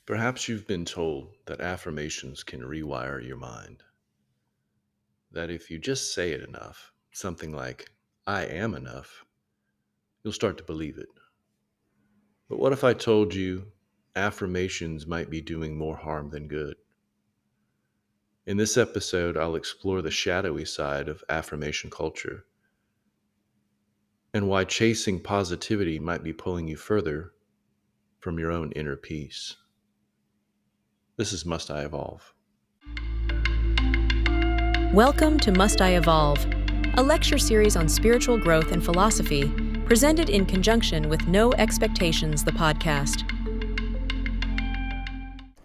Perhaps you've been told that affirmations can rewire your mind, that if you just say it enough, something like, I am enough, you'll start to believe it. But what if I told you affirmations might be doing more harm than good? In this episode, I'll explore the shadowy side of affirmation culture and why chasing positivity might be pulling you further from your own inner peace. This is Must I Evolve? Welcome to Must I Evolve, a lecture series on spiritual growth and philosophy, presented in conjunction with No Expectations, the podcast.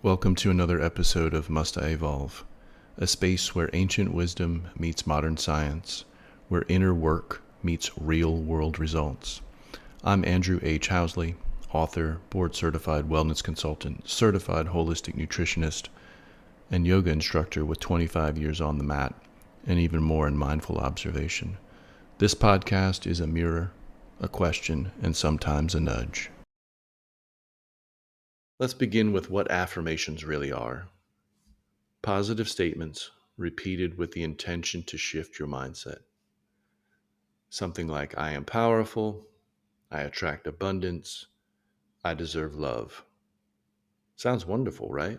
Welcome to another episode of Must I Evolve, a space where ancient wisdom meets modern science, where inner work meets real world results. I'm Andrew H. Housley, author, board-certified wellness consultant, certified holistic nutritionist, and yoga instructor with 25 years on the mat, and even more in mindful observation. This podcast is a mirror, a question, and sometimes a nudge. Let's begin with what affirmations really are. Positive statements repeated with the intention to shift your mindset. Something like, I am powerful, I attract abundance, I deserve love. Sounds wonderful, right?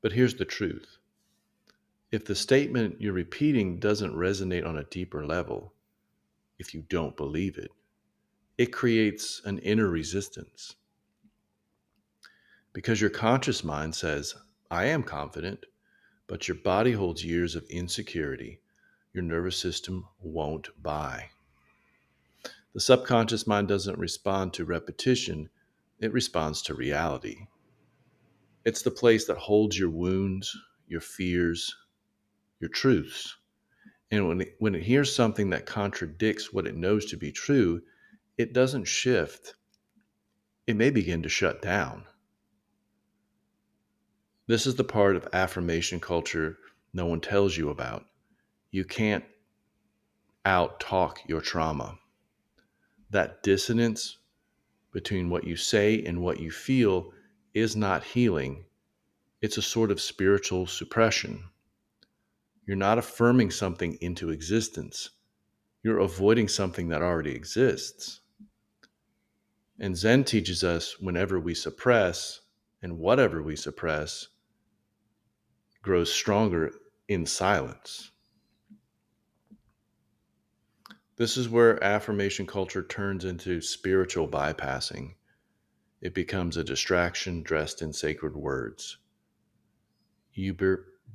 But here's the truth. If the statement you're repeating doesn't resonate on a deeper level, if you don't believe it, it creates an inner resistance. Because your conscious mind says, I am confident, but your body holds years of insecurity. Your nervous system won't buy. The subconscious mind doesn't respond to repetition, it responds to reality. It's the place that holds your wounds, your fears, your truths. And when it hears something that contradicts what it knows to be true, it doesn't shift. It may begin to shut down. This is the part of affirmation culture no one tells you about. You can't out-talk your trauma. That dissonance between what you say and what you feel is not healing. It's a sort of spiritual suppression. You're not affirming something into existence. You're avoiding something that already exists. And Zen teaches us whenever we suppress and whatever we suppress grows stronger in silence. This is where affirmation culture turns into spiritual bypassing. It becomes a distraction dressed in sacred words. You,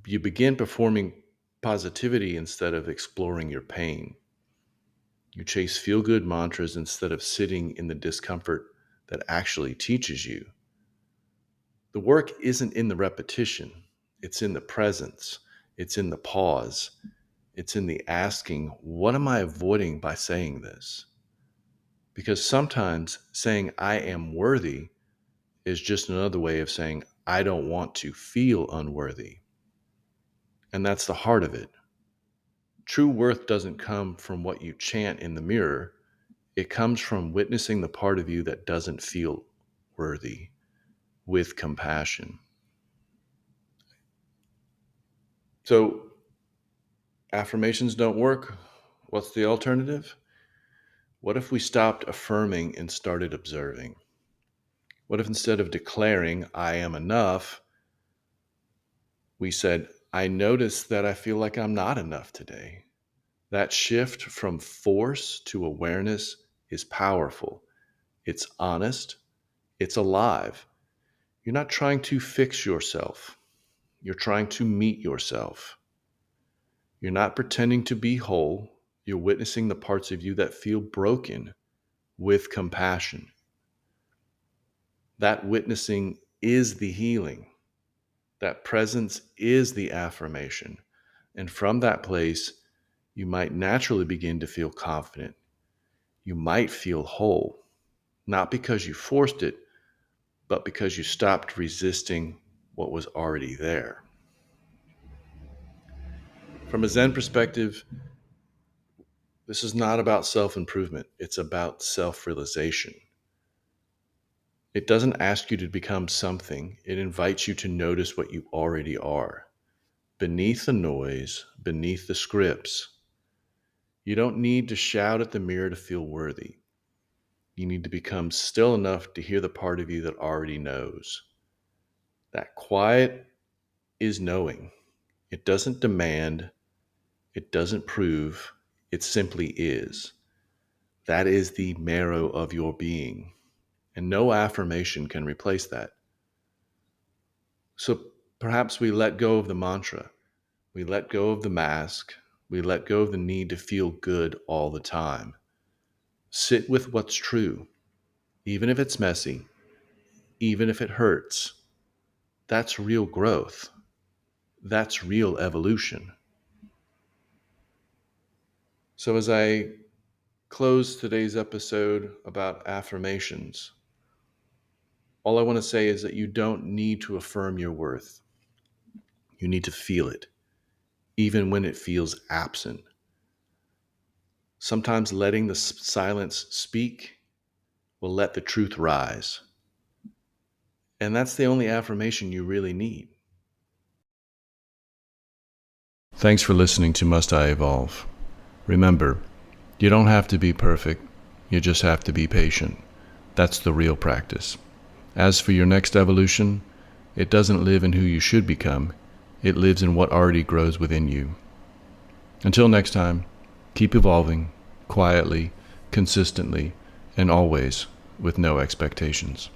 you begin performing positivity instead of exploring your pain. You chase feel-good mantras instead of sitting in the discomfort that actually teaches you. The work isn't in the repetition. It's in the presence. It's in the pause. It's in the asking, what am I avoiding by saying this? Because sometimes saying I am worthy is just another way of saying I don't want to feel unworthy. And that's the heart of it. True worth doesn't come from what you chant in the mirror. It comes from witnessing the part of you that doesn't feel worthy with compassion. So, affirmations don't work. What's the alternative? What if we stopped affirming and started observing? What if instead of declaring, I am enough, we said, I notice that I feel like I'm not enough today. That shift from force to awareness is powerful. It's honest. It's alive. You're not trying to fix yourself. You're trying to meet yourself. You're not pretending to be whole. You're witnessing the parts of you that feel broken with compassion. That witnessing is the healing. That presence is the affirmation. And from that place, you might naturally begin to feel confident. You might feel whole, not because you forced it, but because you stopped resisting what was already there. From a Zen perspective, this is not about self-improvement. It's about self-realization. It doesn't ask you to become something, it invites you to notice what you already are. Beneath the noise, beneath the scripts, you don't need to shout at the mirror to feel worthy. You need to become still enough to hear the part of you that already knows. That quiet is knowing. It doesn't demand, it doesn't prove, it simply is. That is the marrow of your being, and no affirmation can replace that. So perhaps we let go of the mantra, we let go of the mask, we let go of the need to feel good all the time. Sit with what's true, even if it's messy, even if it hurts. That's real growth. That's real evolution. So, as I close today's episode about affirmations, all I want to say is that you don't need to affirm your worth. You need to feel it, even when it feels absent. Sometimes letting the silence speak will let the truth rise. And that's the only affirmation you really need. Thanks for listening to Must I Evolve. Remember, you don't have to be perfect, you just have to be patient. That's the real practice. As for your next evolution, it doesn't live in who you should become, it lives in what already grows within you. Until next time, keep evolving, quietly, consistently, and always with no expectations.